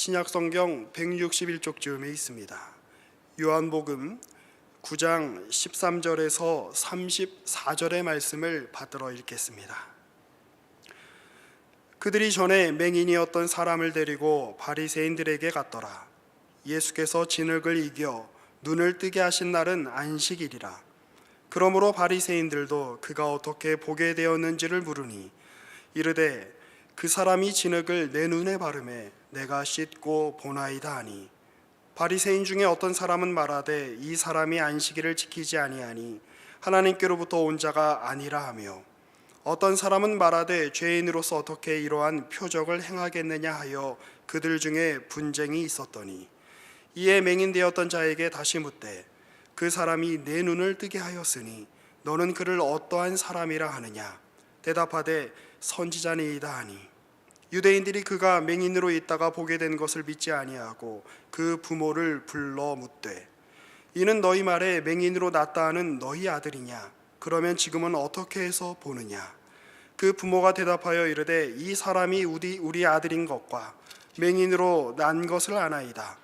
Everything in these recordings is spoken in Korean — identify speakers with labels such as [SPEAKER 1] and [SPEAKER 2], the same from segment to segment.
[SPEAKER 1] 신약성경 161쪽쯤에 있습니다. 요한복음 9장 13절에서 34절의 말씀을 받들어 읽겠습니다. 그들이 전에 맹인이었던 사람을 데리고 바리새인들에게 갔더라. 예수께서 진흙을 이겨 눈을 뜨게 하신 날은 안식일이라. 그러므로 바리새인들도 그가 어떻게 보게 되었는지를 물으니 이르되 그 사람이 진흙을 내 눈에 바르매 내가 씻고 보나이다 하니, 바리새인 중에 어떤 사람은 말하되 이 사람이 안식일을 지키지 아니하니 하나님께로부터 온 자가 아니라 하며, 어떤 사람은 말하되 죄인으로서 어떻게 이러한 표적을 행하겠느냐 하여 그들 중에 분쟁이 있었더니, 이에 맹인되었던 자에게 다시 묻되 그 사람이 내 눈을 뜨게 하였으니 너는 그를 어떠한 사람이라 하느냐. 대답하되 선지자니이다 하니, 유대인들이 그가 맹인으로 있다가 보게 된 것을 믿지 아니하고 그 부모를 불러 묻되 이는 너희 말에 맹인으로 났다 하는 너희 아들이냐? 그러면 지금은 어떻게 해서 보느냐? 그 부모가 대답하여 이르되 이 사람이 우리 아들인 것과 맹인으로 난 것을 아나이다.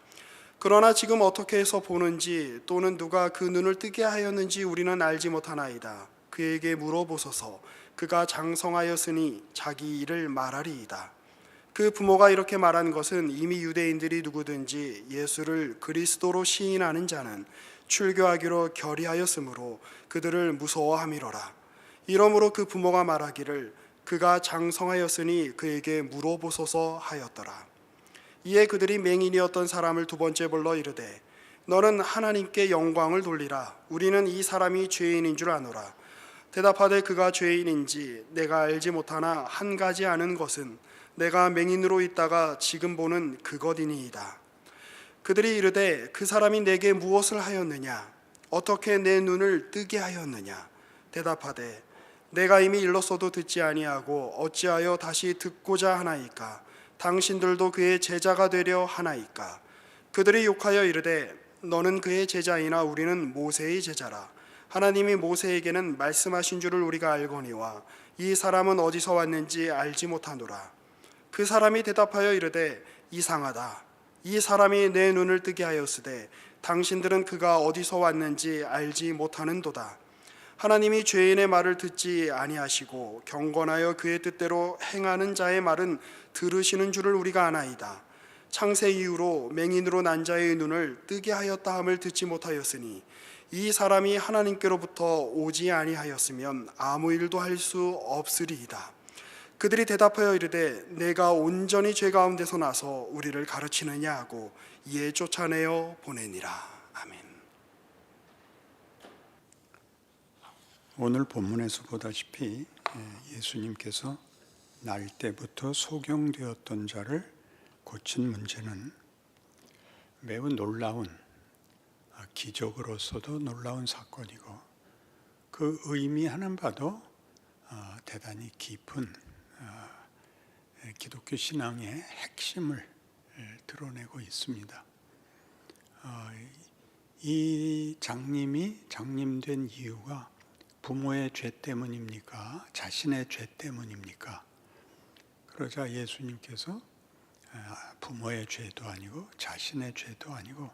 [SPEAKER 1] 그러나 지금 어떻게 해서 보는지 또는 누가 그 눈을 뜨게 하였는지 우리는 알지 못하나이다. 그에게 물어보소서. 그가 장성하였으니 자기 일을 말하리이다. 그 부모가 이렇게 말한 것은 이미 유대인들이 누구든지 예수를 그리스도로 시인하는 자는 출교하기로 결의하였으므로 그들을 무서워함이로라. 이러므로 그 부모가 말하기를 그가 장성하였으니 그에게 물어보소서 하였더라. 이에 그들이 맹인이었던 사람을 두 번째 불러 이르되 너는 하나님께 영광을 돌리라. 우리는 이 사람이 죄인인 줄 아노라. 대답하되 그가 죄인인지 내가 알지 못하나 한 가지 아는 것은 내가 맹인으로 있다가 지금 보는 그것이니이다. 그들이 이르되 그 사람이 내게 무엇을 하였느냐? 어떻게 내 눈을 뜨게 하였느냐? 대답하되 내가 이미 일렀어도 듣지 아니하고 어찌하여 다시 듣고자 하나이까? 당신들도 그의 제자가 되려 하나이까? 그들이 욕하여 이르되 너는 그의 제자이나 우리는 모세의 제자라. 하나님이 모세에게는 말씀하신 줄을 우리가 알거니와 이 사람은 어디서 왔는지 알지 못하노라. 그 사람이 대답하여 이르되 이상하다. 이 사람이 내 눈을 뜨게 하였으되 당신들은 그가 어디서 왔는지 알지 못하는도다. 하나님이 죄인의 말을 듣지 아니하시고 경건하여 그의 뜻대로 행하는 자의 말은 들으시는 줄을 우리가 아나이다. 창세 이후로 맹인으로 난 자의 눈을 뜨게 하였다 함을 듣지 못하였으니 이 사람이 하나님께로부터 오지 아니하였으면 아무 일도 할 수 없으리이다. 그들이 대답하여 이르되 내가 온전히 죄 가운데서 나서 우리를 가르치느냐 하고 이에 쫓아내어 보내니라. 아멘.
[SPEAKER 2] 오늘 본문에서 보다시피 예수님께서 날 때부터 소경되었던 자를 고친 문제는 매우 놀라운, 기적으로서도 놀라운 사건이고 그 의미하는 바도 대단히 깊은 기독교 신앙의 핵심을 드러내고 있습니다. 이 장님된 이유가 부모의 죄 때문입니까? 자신의 죄 때문입니까? 그러자 예수님께서 부모의 죄도 아니고 자신의 죄도 아니고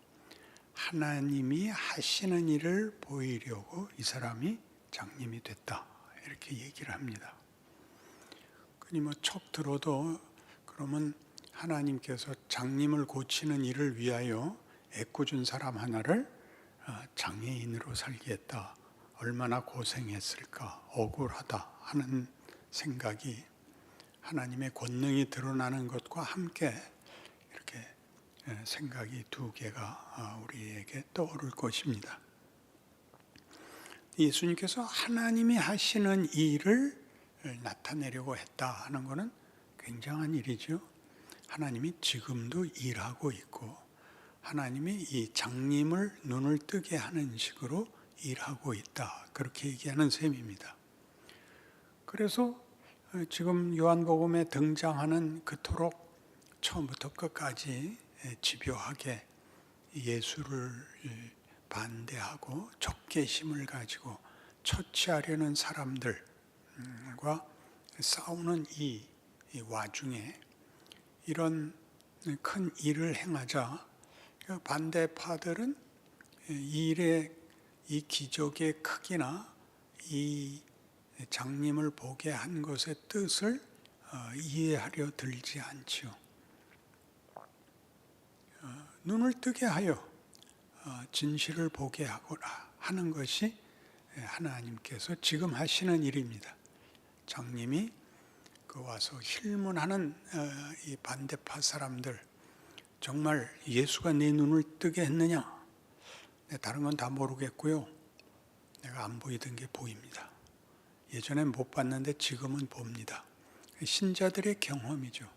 [SPEAKER 2] 하나님이 하시는 일을 보이려고 이 사람이 장님이 됐다, 이렇게 얘기를 합니다. 그니 척 들어도 그러면 하나님께서 장님을 고치는 일을 위하여 애꿎은 사람 하나를 장애인으로 살게 했다, 얼마나 고생했을까, 억울하다 하는 생각이 하나님의 권능이 드러나는 것과 함께 이렇게 생각이 두 개가 우리에게 떠오를 것입니다. 예수님께서 하나님이 하시는 일을 나타내려고 했다 하는 것은 굉장한 일이죠. 하나님이 지금도 일하고 있고 하나님이 이 장님을 눈을 뜨게 하는 식으로 일하고 있다, 그렇게 얘기하는 셈입니다. 그래서 지금 요한복음에 등장하는 그토록 처음부터 끝까지 집요하게 예수를 반대하고 적개심을 가지고 처치하려는 사람들과 싸우는 이 와중에 이런 큰 일을 행하자 반대파들은 이 일의 이 기적의 크기나 이 장님을 보게 한 것의 뜻을 이해하려 들지 않지요. 눈을 뜨게 하여 진실을 보게 하는 것이 하나님께서 지금 하시는 일입니다. 장님이 와서 힐문하는 이 반대파 사람들, 정말 예수가 내 눈을 뜨게 했느냐? 다른 건 다 모르겠고요. 내가 안 보이던 게 보입니다. 예전엔 못 봤는데 지금은 봅니다. 신자들의 경험이죠.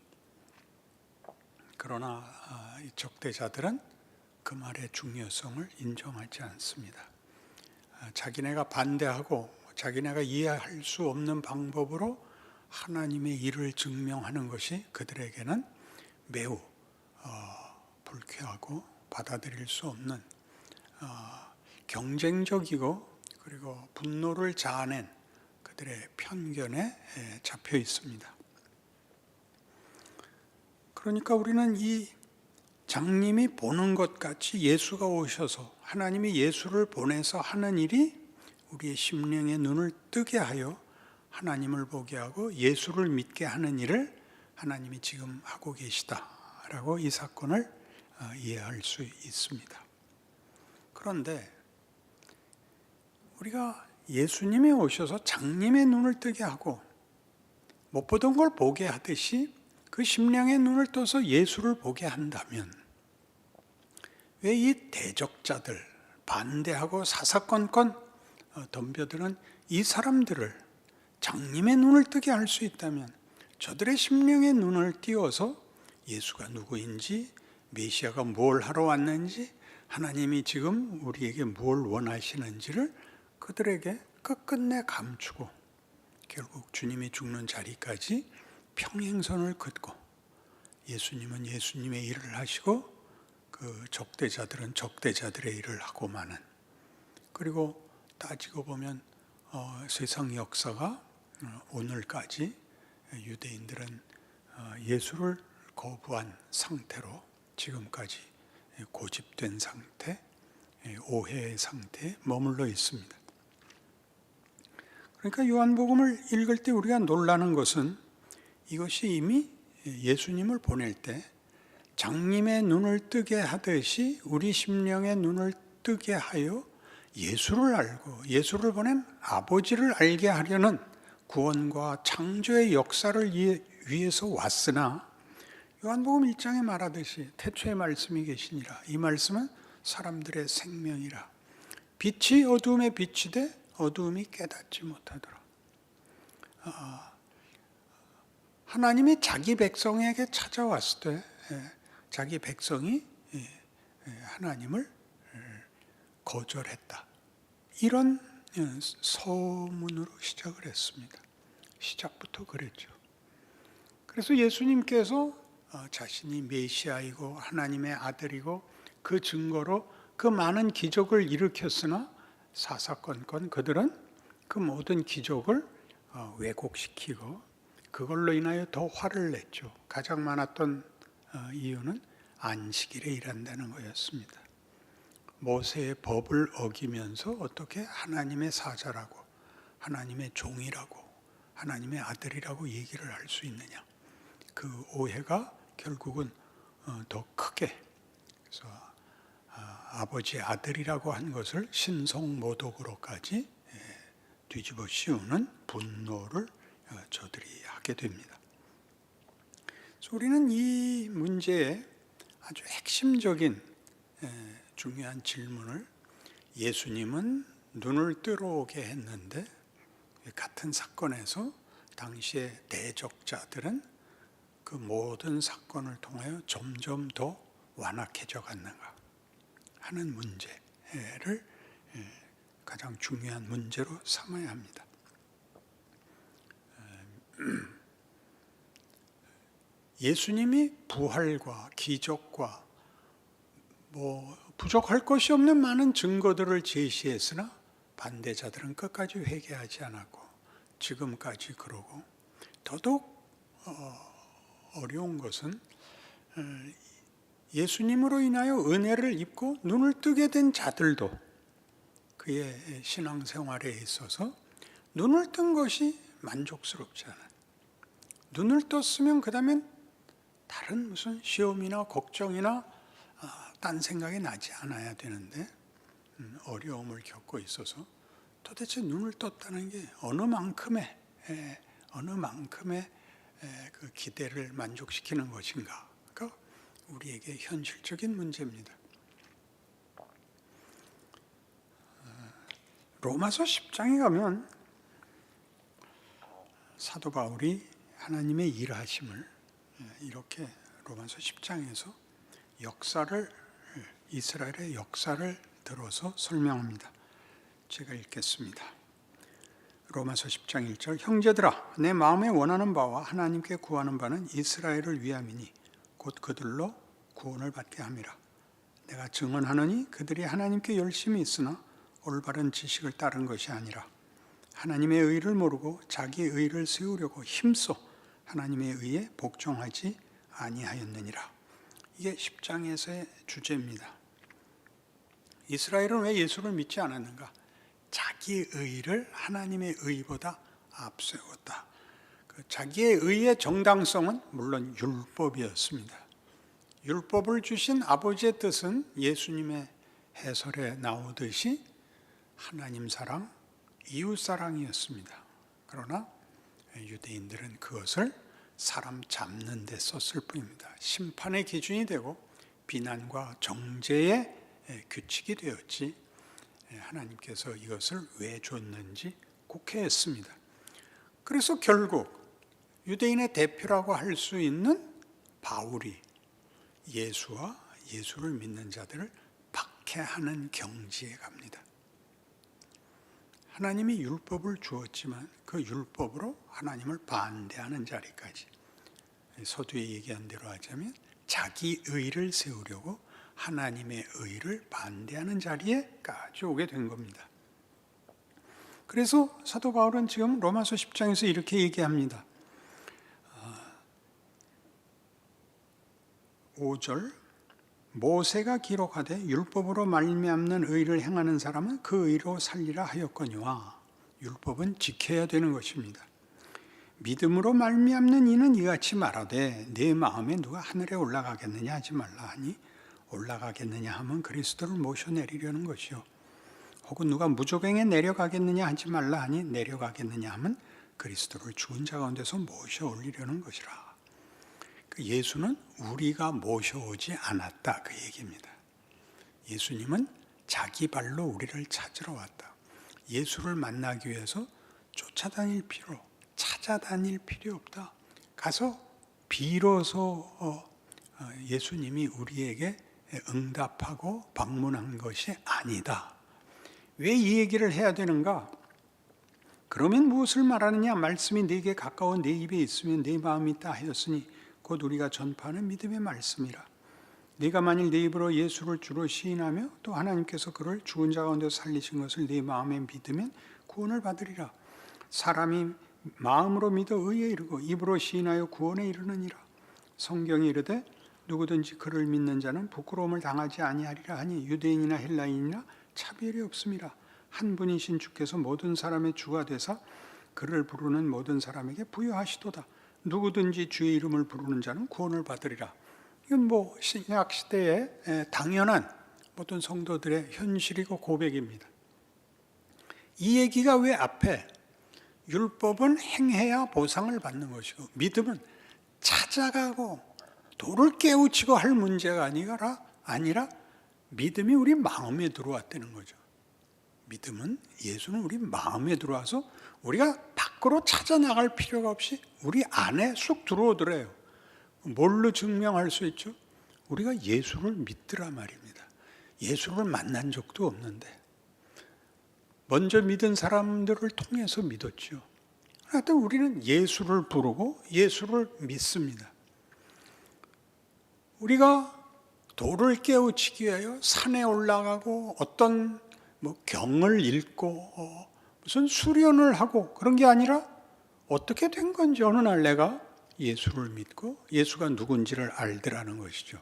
[SPEAKER 2] 그러나 이 적대자들은 그 말의 중요성을 인정하지 않습니다. 자기네가 반대하고 자기네가 이해할 수 없는 방법으로 하나님의 일을 증명하는 것이 그들에게는 매우 불쾌하고 받아들일 수 없는 경쟁적이고 그리고 분노를 자아낸 그들의 편견에 잡혀 있습니다. 그러니까 우리는 이 장님이 보는 것 같이 예수가 오셔서 하나님이 예수를 보내서 하는 일이 우리의 심령의 눈을 뜨게 하여 하나님을 보게 하고 예수를 믿게 하는 일을 하나님이 지금 하고 계시다라고 이 사건을 이해할 수 있습니다. 그런데 우리가 예수님이 오셔서 장님의 눈을 뜨게 하고 못 보던 걸 보게 하듯이 그 심령의 눈을 떠서 예수를 보게 한다면 왜 이 대적자들, 반대하고 사사건건 덤벼드는 이 사람들을 장님의 눈을 뜨게 할 수 있다면 저들의 심령의 눈을 띄워서 예수가 누구인지, 메시아가 뭘 하러 왔는지, 하나님이 지금 우리에게 뭘 원하시는지를 그들에게 끝끝내 감추고 결국 주님이 죽는 자리까지 평행선을 긋고 예수님은 예수님의 일을 하시고 그 적대자들은 적대자들의 일을 하고 마는, 그리고 따지고 보면 세상 역사가 오늘까지 유대인들은 예수를 거부한 상태로 지금까지 고집된 상태, 오해의 상태에 머물러 있습니다. 그러니까 요한복음을 읽을 때 우리가 놀라는 것은 이것이 이미 예수님을 보낼 때 장님의 눈을 뜨게 하듯이 우리 심령의 눈을 뜨게 하여 예수를 알고 예수를 보낸 아버지를 알게 하려는 구원과 창조의 역사를 위해서 왔으나 요한복음 1장에 말하듯이 태초에 말씀이 계시니라, 이 말씀은 사람들의 생명이라, 빛이 어두움에 비치되 어두움이 깨닫지 못하더라. 하나님이 자기 백성에게 찾아왔을 때 자기 백성이 하나님을 거절했다. 이런 소문으로 시작을 했습니다. 시작부터 그랬죠. 그래서 예수님께서 자신이 메시아이고 하나님의 아들이고 그 증거로 그 많은 기적을 일으켰으나 사사건건 그들은 그 모든 기적을 왜곡시키고 그걸로 인하여 더 화를 냈죠. 가장 많았던 이유는 안식일에 일한다는 거였습니다. 모세의 법을 어기면서 어떻게 하나님의 사자라고, 하나님의 종이라고, 하나님의 아들이라고 얘기를 할 수 있느냐. 그 오해가 결국은 더 크게, 그래서 아버지의 아들이라고 한 것을 신성모독으로까지 뒤집어 씌우는 분노를 저들이 하게 됩니다. 그래서 우리는 이 문제에 아주 핵심적인 중요한 질문을, 예수님은 눈을 뜨러오게 했는데 같은 사건에서 당시의 대적자들은 그 모든 사건을 통하여 점점 더 완악해져 갔는가 하는 문제를 가장 중요한 문제로 삼아야 합니다. 예수님이 부활과 기적과 부족할 것이 없는 많은 증거들을 제시했으나 반대자들은 끝까지 회개하지 않았고 지금까지 그러고, 더더욱 어려운 것은 예수님으로 인하여 은혜를 입고 눈을 뜨게 된 자들도 그의 신앙생활에 있어서 눈을 뜬 것이 만족스럽지 않아요. 눈을 떴으면 그 다음엔 다른 무슨 시험이나 걱정이나 딴 생각이 나지 않아야 되는데 어려움을 겪고 있어서 도대체 눈을 떴다는 게 어느 만큼의 그 기대를 만족시키는 것인가가 우리에게 현실적인 문제입니다. 로마서 10장에 가면 사도 바울이 하나님의 일하심을 이렇게 로마서 10장에서 이스라엘의 역사를 들어서 설명합니다. 제가 읽겠습니다. 로마서 10장 1절 형제들아 내 마음에 원하는 바와 하나님께 구하는 바는 이스라엘을 위함이니 곧 그들로 구원을 받게 함이라. 내가 증언하노니 그들이 하나님께 열심히 있으나 올바른 지식을 따른 것이 아니라 하나님의 의를 모르고 자기 의를 세우려고 힘써 하나님의 의에 복종하지 아니하였느니라. 이게 10장에서의 주제입니다. 이스라엘은 왜 예수를 믿지 않았는가? 자기 의를 하나님의 의보다 앞세웠다. 자기의 의의 정당성은 물론 율법이었습니다. 율법을 주신 아버지의 뜻은 예수님의 해설에 나오듯이 하나님 사랑, 이웃 사랑이었습니다. 그러나 유대인들은 그것을 사람 잡는 데 썼을 뿐입니다. 심판의 기준이 되고 비난과 정죄의 규칙이 되었지 하나님께서 이것을 왜 줬는지 곡해했습니다. 그래서 결국 유대인의 대표라고 할 수 있는 바울이 예수와 예수를 믿는 자들을 박해하는 경지에 갑니다. 하나님이 율법을 주었지만 그 율법으로 하나님을 반대하는 자리까지, 서두에 얘기한 대로 하자면 자기 의를 세우려고 하나님의 의를 반대하는 자리에까지 오게 된 겁니다. 그래서 사도 바울은 지금 로마서 10장에서 이렇게 얘기합니다. 5절 모세가 기록하되 율법으로 말미암는 의를 행하는 사람은 그 의로 살리라 하였거니와 율법은 지켜야 되는 것입니다. 믿음으로 말미암는 이는 이같이 말하되 내 마음에 누가 하늘에 올라가겠느냐 하지 말라 하니 올라가겠느냐 하면 그리스도를 모셔내리려는 것이요 혹은 누가 무조갱에 내려가겠느냐 하지 말라 하니 내려가겠느냐 하면 그리스도를 죽은 자 가운데서 모셔 올리려는 것이라. 예수는 우리가 모셔오지 않았다 그 얘기입니다. 예수님은 자기 발로 우리를 찾으러 왔다. 예수를 만나기 위해서 찾아다닐 필요 없다. 가서 비로소 예수님이 우리에게 응답하고 방문한 것이 아니다. 왜 이 얘기를 해야 되는가? 그러면 무엇을 말하느냐? 말씀이 네게 가까워 네 입에 있으면 네 마음이 있다 하였으니 곧 우리가 전파하는 믿음의 말씀이라. 네가 만일 네 입으로 예수를 주로 시인하며 또 하나님께서 그를 죽은 자 가운데 살리신 것을 네 마음에 믿으면 구원을 받으리라. 사람이 마음으로 믿어 의에 이르고 입으로 시인하여 구원에 이르느니라. 성경이 이르되 누구든지 그를 믿는 자는 부끄러움을 당하지 아니하리라 하니 유대인이나 헬라인이나 차별이 없음이라. 한 분이신 주께서 모든 사람의 주가 되사 그를 부르는 모든 사람에게 부여하시도다. 누구든지 주의 이름을 부르는 자는 구원을 받으리라. 이건 신약 시대에 당연한 모든 성도들의 현실이고 고백입니다. 이 얘기가 왜 앞에 율법은 행해야 보상을 받는 것이고 믿음은 찾아가고 돌을 깨우치고 할 문제가 아니라 믿음이 우리 마음에 들어왔다는 거죠. 믿음은 예수는 우리 마음에 들어와서 우리가 밖으로 찾아나갈 필요가 없이 우리 안에 쑥 들어오더래요. 뭘로 증명할 수 있죠? 우리가 예수를 믿더라 말입니다. 예수를 만난 적도 없는데 먼저 믿은 사람들을 통해서 믿었죠. 하여튼 우리는 예수를 부르고 예수를 믿습니다. 우리가 돌을 깨우치기 위하여 산에 올라가고 어떤 경을 읽고 무슨 수련을 하고 그런 게 아니라 어떻게 된 건지 어느 날 내가 예수를 믿고 예수가 누군지를 알더라는 것이죠.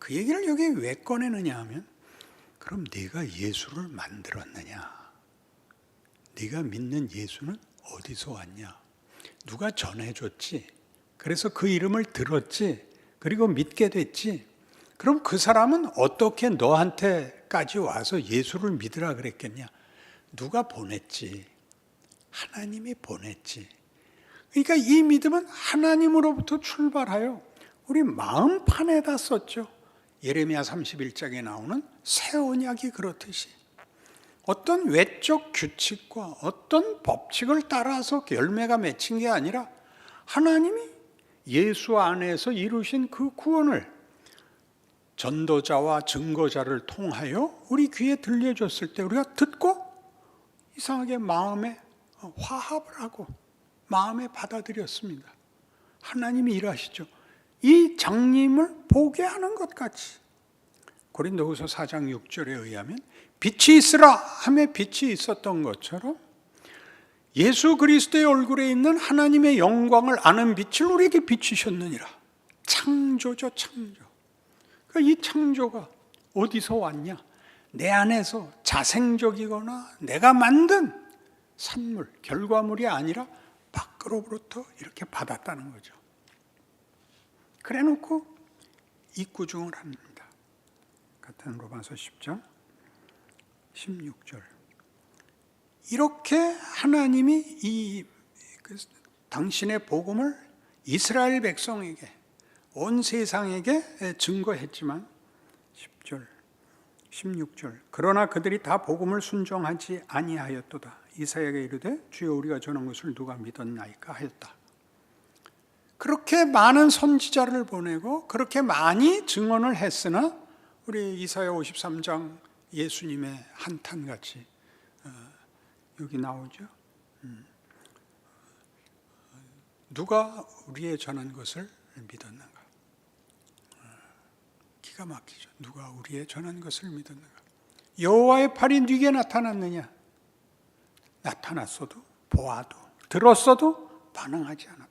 [SPEAKER 2] 그 얘기를 여기 왜 꺼내느냐 하면, 그럼 네가 예수를 만들었느냐? 네가 믿는 예수는 어디서 왔냐? 누가 전해줬지? 그래서 그 이름을 들었지? 그리고 믿게 됐지? 그럼 그 사람은 어떻게 너한테까지 와서 예수를 믿으라 그랬겠냐? 누가 보냈지? 하나님이 보냈지. 그러니까 이 믿음은 하나님으로부터 출발하여 우리 마음판에다 썼죠. 예레미야 31장에 나오는 새 언약이 그렇듯이 어떤 외적 규칙과 어떤 법칙을 따라서 열매가 맺힌 게 아니라 하나님이 예수 안에서 이루신 그 구원을 전도자와 증거자를 통하여 우리 귀에 들려줬을 때 우리가 듣고 이상하게 마음에 화합을 하고 마음에 받아들였습니다. 하나님이 일하시죠. 이 장님을 보게 하는 것 같이. 고린도후서 4장 6절에 의하면 빛이 있으라 하며 빛이 있었던 것처럼 예수 그리스도의 얼굴에 있는 하나님의 영광을 아는 빛을 우리에게 비추셨느니라. 창조죠, 창조. 그러니까 이 창조가 어디서 왔냐? 내 안에서 자생적이거나 내가 만든 산물, 결과물이 아니라 밖으로부터 이렇게 받았다는 거죠. 그래 놓고 입구중을 합니다. 같은 로마서 10장 16절. 이렇게 하나님이 당신의 복음을 이스라엘 백성에게, 온 세상에게 증거했지만 10절, 16절. 그러나 그들이 다 복음을 순종하지 아니하였도다. 이사야에게 이르되 주여 우리가 전한 것을 누가 믿었나이까 하였다. 그렇게 많은 선지자를 보내고 그렇게 많이 증언을 했으나 우리 이사야 53장 예수님의 한탄같이 여기 나오죠. 누가 우리의 전한 것을 믿었는가? 기가 막히죠. 누가 우리의 전한 것을 믿었는가? 여호와의 팔이 네게 나타났느냐? 나타났어도 보아도 들었어도 반응하지 않았다.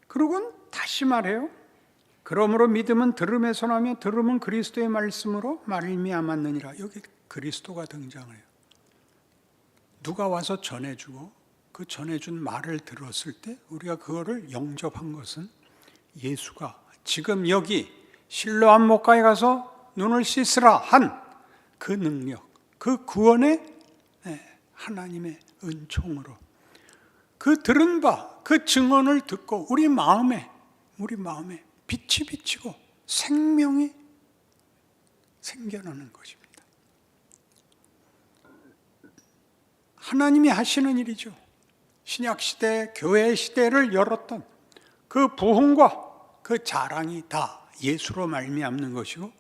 [SPEAKER 2] 그리고는 다시 말해요. 그러므로 믿음은 들음에서 나며 들음은 그리스도의 말씀으로 말미암았느니라. 여기 그리스도가 등장을 해요. 누가 와서 전해주고 그 전해준 말을 들었을 때 우리가 그거를 영접한 것은 예수가 지금 여기 실로암 목가에 가서 눈을 씻으라 한 그 능력, 그 구원의 하나님의 은총으로 그 들은 바, 그 증언을 듣고 우리 마음에 빛이 비치고 생명이 생겨나는 것입니다. 하나님이 하시는 일이죠. 신약시대, 교회 시대를 열었던 그 부흥과 그 자랑이 다 예수로 말미암는 것이고,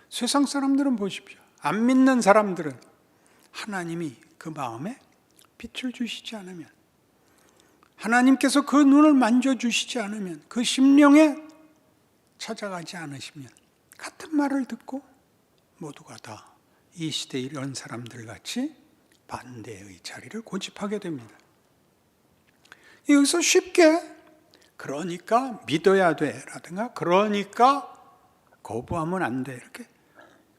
[SPEAKER 2] 세상 사람들은 보십시오. 안 믿는 사람들은 하나님이 그 마음에 빛을 주시지 않으면, 하나님께서 그 눈을 만져주시지 않으면, 그 심령에 찾아가지 않으시면 같은 말을 듣고 모두가 다 이 시대에 이런 사람들 같이 반대의 자리를 고집하게 됩니다. 여기서 쉽게 그러니까 믿어야 돼 라든가 그러니까 거부하면 안 돼 이렇게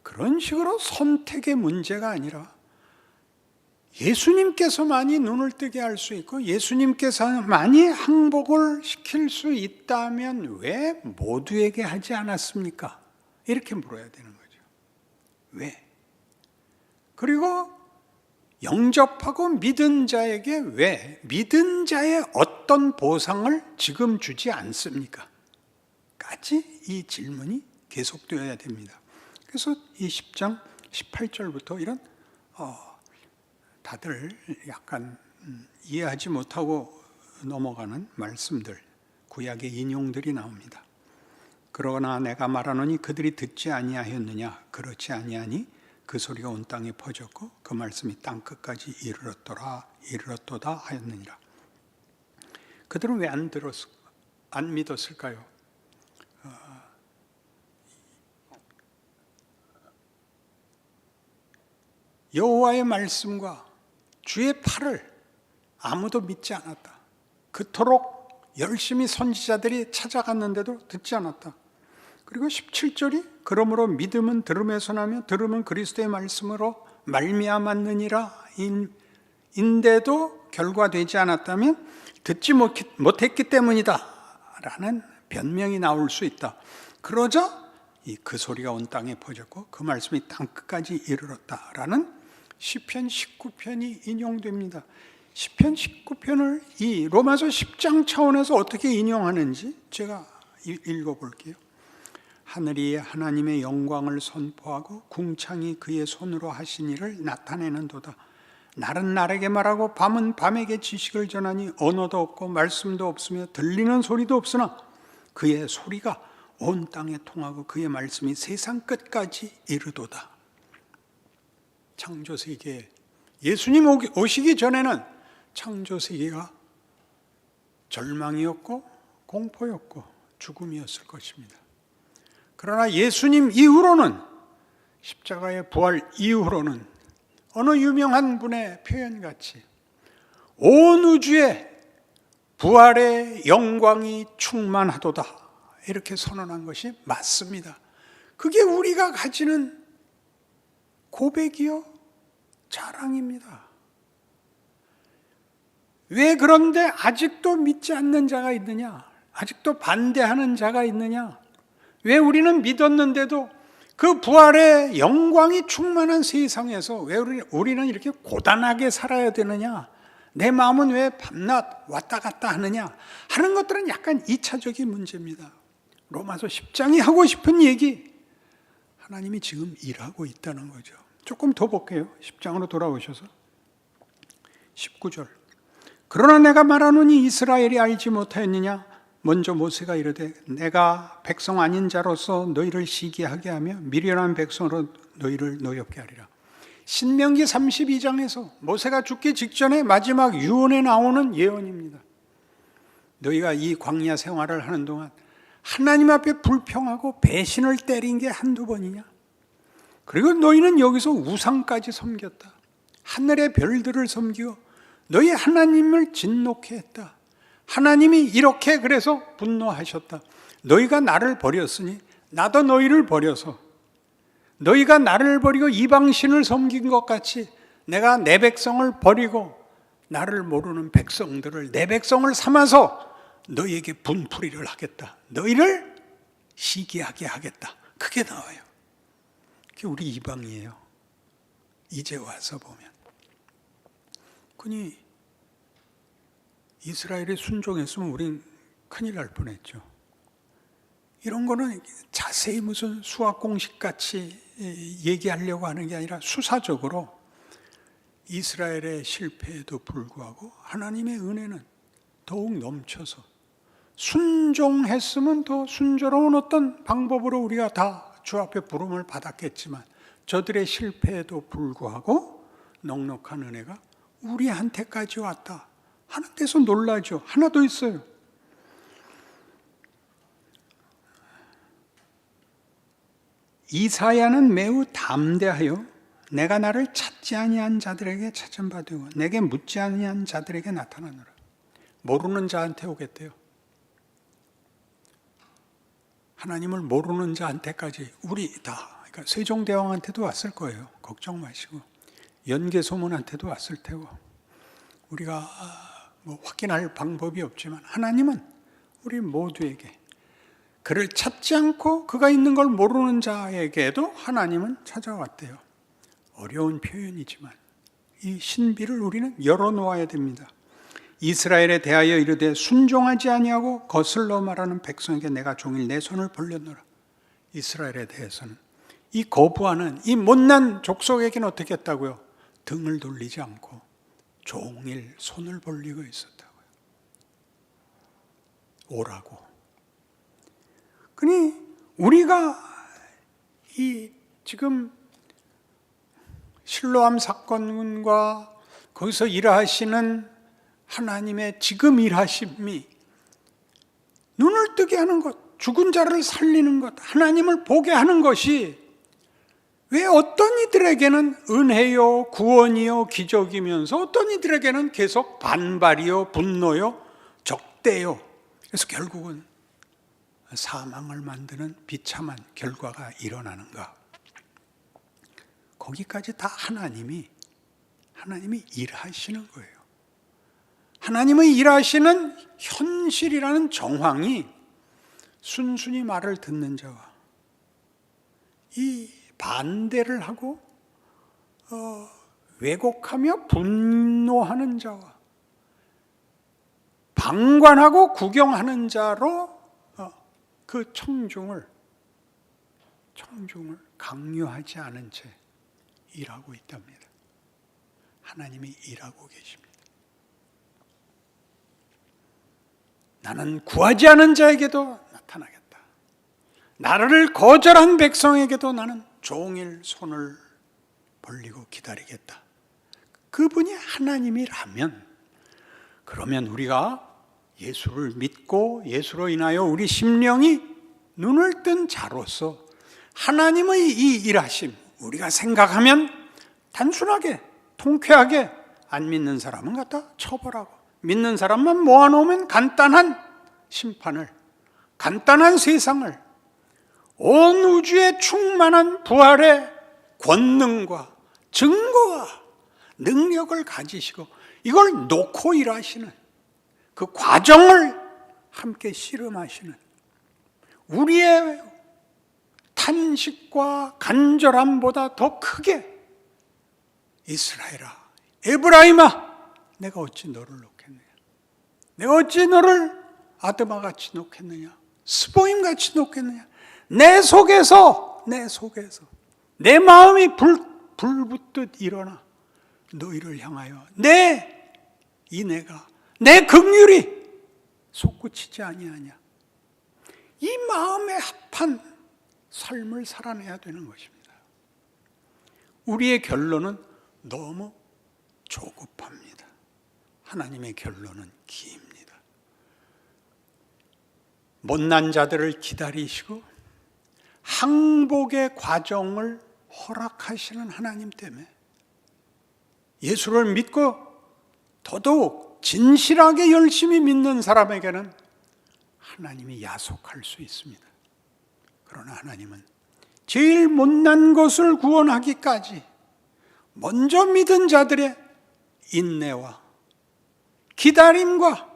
[SPEAKER 2] 그런 식으로 선택의 문제가 아니라 예수님께서만이 눈을 뜨게 할 수 있고 예수님께서만이 항복을 시킬 수 있다면 왜 모두에게 하지 않았습니까? 이렇게 물어야 되는 거죠. 왜? 그리고 영접하고 믿은 자에게 왜 믿은 자의 어떤 보상을 지금 주지 않습니까? 까지 이 질문이 계속되어야 됩니다. 그래서 이 10장 18절부터 이런 다들 약간 이해하지 못하고 넘어가는 말씀들, 구약의 인용들이 나옵니다. 그러나 내가 말하노니 그들이 듣지 아니하였느냐? 그렇지 아니하니 그 소리가 온 땅에 퍼졌고 그 말씀이 땅 끝까지 이르렀도다 하였느니라. 그들은 왜 안 믿었을까요? 여호와의 말씀과 주의 팔을 아무도 믿지 않았다. 그토록 열심히 선지자들이 찾아갔는데도 듣지 않았다. 그리고 17절이 그러므로 믿음은 들음에서 나며 들음은 그리스도의 말씀으로 말미암았느니라 인데도 결과되지 않았다면 듣지 못했기 때문이다 라는 변명이 나올 수 있다. 그러자 그 소리가 온 땅에 퍼졌고 그 말씀이 땅끝까지 이르렀다라는 시편 19편이 인용됩니다. 시편 19편을 이 로마서 10장 차원에서 어떻게 인용하는지 제가 읽어볼게요. 하늘이 하나님의 영광을 선포하고 궁창이 그의 손으로 하신 일을 나타내는도다. 날은 날에게 말하고 밤은 밤에게 지식을 전하니 언어도 없고 말씀도 없으며 들리는 소리도 없으나 그의 소리가 온 땅에 통하고 그의 말씀이 세상 끝까지 이르도다. 창조세계에 예수님 오시기 전에는 창조세계가 절망이었고 공포였고 죽음이었을 것입니다. 그러나 예수님 이후로는, 십자가의 부활 이후로는 어느 유명한 분의 표현같이 온 우주에 부활의 영광이 충만하도다 이렇게 선언한 것이 맞습니다. 그게 우리가 가지는 고백이요 자랑입니다. 왜 그런데 아직도 믿지 않는 자가 있느냐? 아직도 반대하는 자가 있느냐? 왜 우리는 믿었는데도 그 부활의 영광이 충만한 세상에서 왜 우리는 이렇게 고단하게 살아야 되느냐? 내 마음은 왜 밤낮 왔다 갔다 하느냐? 하는 것들은 약간 2차적인 문제입니다. 로마서 10장이 하고 싶은 얘기, 하나님이 지금 일하고 있다는 거죠. 조금 더 볼게요. 10장으로 돌아오셔서 19절. 그러나 내가 말하노니 이스라엘이 알지 못하였느냐? 먼저 모세가 이르되 내가 백성 아닌 자로서 너희를 시기하게 하며 미련한 백성으로 너희를 노엽게 하리라. 신명기 32장에서 모세가 죽기 직전에 마지막 유언에 나오는 예언입니다. 너희가 이 광야 생활을 하는 동안 하나님 앞에 불평하고 배신을 때린 게 한두 번이냐? 그리고 너희는 여기서 우상까지 섬겼다. 하늘의 별들을 섬기고 너희 하나님을 진노케 했다. 하나님이 이렇게 그래서 분노하셨다. 너희가 나를 버렸으니 나도 너희를 버려서 너희가 나를 버리고 이방신을 섬긴 것 같이 내가 내 백성을 버리고 나를 모르는 백성들을 내 백성을 삼아서 너희에게 분풀이를 하겠다. 너희를 시기하게 하겠다. 그게 나와요. 그게 우리 이방이에요. 이제 와서 보면. 그니 이스라엘이 순종했으면 우린 큰일 날 뻔했죠. 이런 거는 자세히 무슨 수학 공식같이 얘기하려고 하는 게 아니라 수사적으로 이스라엘의 실패에도 불구하고 하나님의 은혜는 더욱 넘쳐서 순종했으면 더 순조로운 어떤 방법으로 우리가 다 주 앞에 부름을 받았겠지만 저들의 실패에도 불구하고 넉넉한 은혜가 우리한테까지 왔다 하는 데서 놀라죠. 하나 더 있어요. 이사야는 매우 담대하여 내가 나를 찾지 아니한 자들에게 찾은 바 되고 내게 묻지 아니한 자들에게 나타나노라. 모르는 자한테 오겠대요. 하나님을 모르는 자한테까지 우리 다, 그러니까 세종대왕한테도 왔을 거예요. 걱정 마시고 연개소문한테도 왔을 테고 우리가 뭐 확인할 방법이 없지만 하나님은 우리 모두에게 그를 찾지 않고 그가 있는 걸 모르는 자에게도 하나님은 찾아왔대요. 어려운 표현이지만 이 신비를 우리는 열어놓아야 됩니다. 이스라엘에 대하여 이르되 순종하지 아니하고 거슬러 말하는 백성에게 내가 종일 내 손을 벌렸노라. 이스라엘에 대해서는 이 거부하는 이 못난 족속에게는 어떻게 했다고요? 등을 돌리지 않고 종일 손을 벌리고 있었다고요. 오라고. 그니 우리가 이 지금 실로암 사건과 거기서 일하시는 하나님의 지금 일하심이 눈을 뜨게 하는 것, 죽은 자를 살리는 것, 하나님을 보게 하는 것이 왜 어떤 이들에게는 은혜요, 구원이요, 기적이면서 어떤 이들에게는 계속 반발이요, 분노요, 적대요, 그래서 결국은 사망을 만드는 비참한 결과가 일어나는가? 거기까지 다 하나님이 일하시는 거예요. 하나님의 일하시는 현실이라는 정황이 순순히 말을 듣는 자와 이 반대를 하고 왜곡하며 분노하는 자와 방관하고 구경하는 자로 그 청중을 강요하지 않은 채 일하고 있답니다. 하나님이 일하고 계십니다. 나는 구하지 않은 자에게도 나타나겠다. 나를 거절한 백성에게도 나는 종일 손을 벌리고 기다리겠다. 그분이 하나님이라면, 그러면 우리가 예수를 믿고 예수로 인하여 우리 심령이 눈을 뜬 자로서 하나님의 이 일하심, 우리가 생각하면 단순하게 통쾌하게 안 믿는 사람은 갖다 처벌하고 믿는 사람만 모아놓으면 간단한 심판을, 간단한 세상을, 온 우주에 충만한 부활의 권능과 증거와 능력을 가지시고 이걸 놓고 일하시는 그 과정을 함께 씨름하시는 우리의 탄식과 간절함보다 더 크게 이스라엘아, 에브라임아, 내가 어찌 너를 놓겠느냐? 내가 어찌 너를 아드마같이 놓겠느냐? 스보임같이 놓겠느냐? 내 속에서 내 마음이 불붙듯 일어나 너희를 향하여 내 긍휼이 솟구치지 아니하냐? 이 마음에 합한 삶을 살아내야 되는 것입니다. 우리의 결론은 너무 조급합니다. 하나님의 결론은 깁니다. 못난 자들을 기다리시고 항복의 과정을 허락하시는 하나님 때문에 예수를 믿고 더더욱 진실하게 열심히 믿는 사람에게는 하나님이 야속할 수 있습니다. 그러나 하나님은 제일 못난 것을 구원하기까지 먼저 믿은 자들의 인내와 기다림과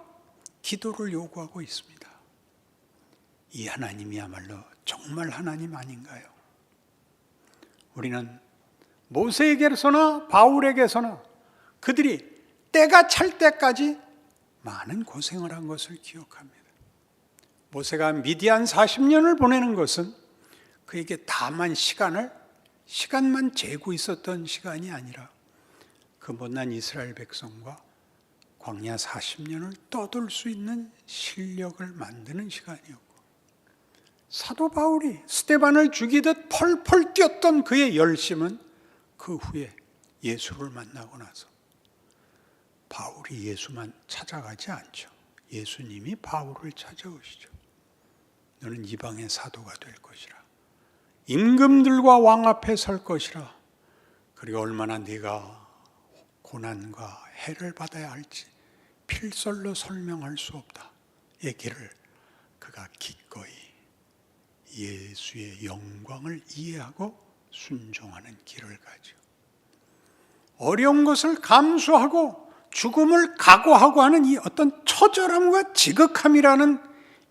[SPEAKER 2] 기도를 요구하고 있습니다. 이 하나님이야말로 정말 하나님 아닌가요? 우리는 모세에게서나 바울에게서나 그들이 때가 찰 때까지 많은 고생을 한 것을 기억합니다. 모세가 미디안 40년을 보내는 것은 그에게 다만 시간만 재고 있었던 시간이 아니라 그 못난 이스라엘 백성과 광야 40년을 떠돌 수 있는 실력을 만드는 시간이었고, 사도 바울이 스데반을 죽이듯 펄펄 뛰었던 그의 열심은 그 후에 예수를 만나고 나서 바울이 예수만 찾아가지 않죠. 예수님이 바울을 찾아오시죠. 너는 이방의 사도가 될 것이라. 임금들과 왕 앞에 설 것이라. 그리고 얼마나 네가 고난과 해를 받아야 할지 필설로 설명할 수 없다. 이 길을 그가 기꺼이 예수의 영광을 이해하고 순종하는 길을 가죠. 어려운 것을 감수하고 죽음을 각오하고 하는 이 어떤 처절함과 지극함이라는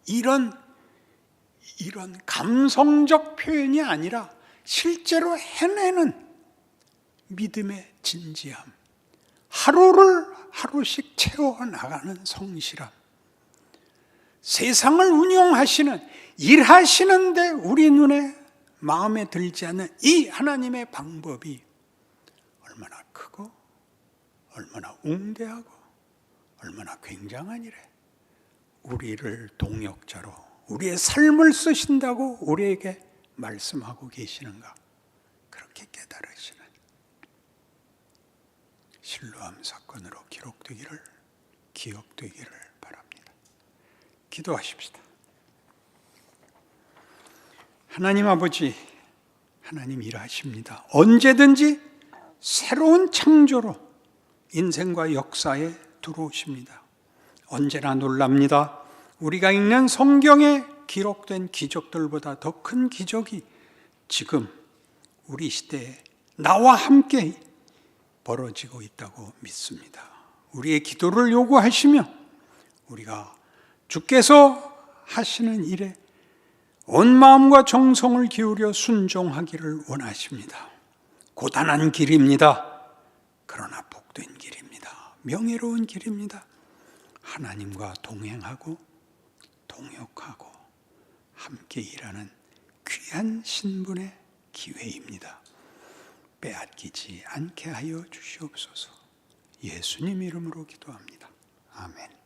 [SPEAKER 2] 이런 감성적 표현이 아니라 실제로 해내는 믿음의 진지함, 하루를 하루씩 채워나가는 성실함, 세상을 운영하시는, 일하시는데 우리 눈에 마음에 들지 않는 이 하나님의 방법이 얼마나 크고 얼마나 웅대하고 얼마나 굉장한 일에 우리를 동역자로 우리의 삶을 쓰신다고 우리에게 말씀하고 계시는가, 그렇게 깨달으시는 실로암 사건으로 기억되기를 바랍니다. 기도하십시다. 하나님 아버지, 하나님 일하십니다. 언제든지 새로운 창조로 인생과 역사에 들어오십니다. 언제나 놀랍니다. 우리가 읽는 성경에 기록된 기적들보다 더 큰 기적이 지금 우리 시대에 나와 함께 벌어지고 있다고 믿습니다. 우리의 기도를 요구하시며 우리가 주께서 하시는 일에 온 마음과 정성을 기울여 순종하기를 원하십니다. 고단한 길입니다. 그러나 복된 길입니다. 명예로운 길입니다. 하나님과 동행하고 동역하고 함께 일하는 귀한 신분의 기회입니다. 빼앗기지 않게 하여 주시옵소서. 예수님 이름으로 기도합니다. 아멘.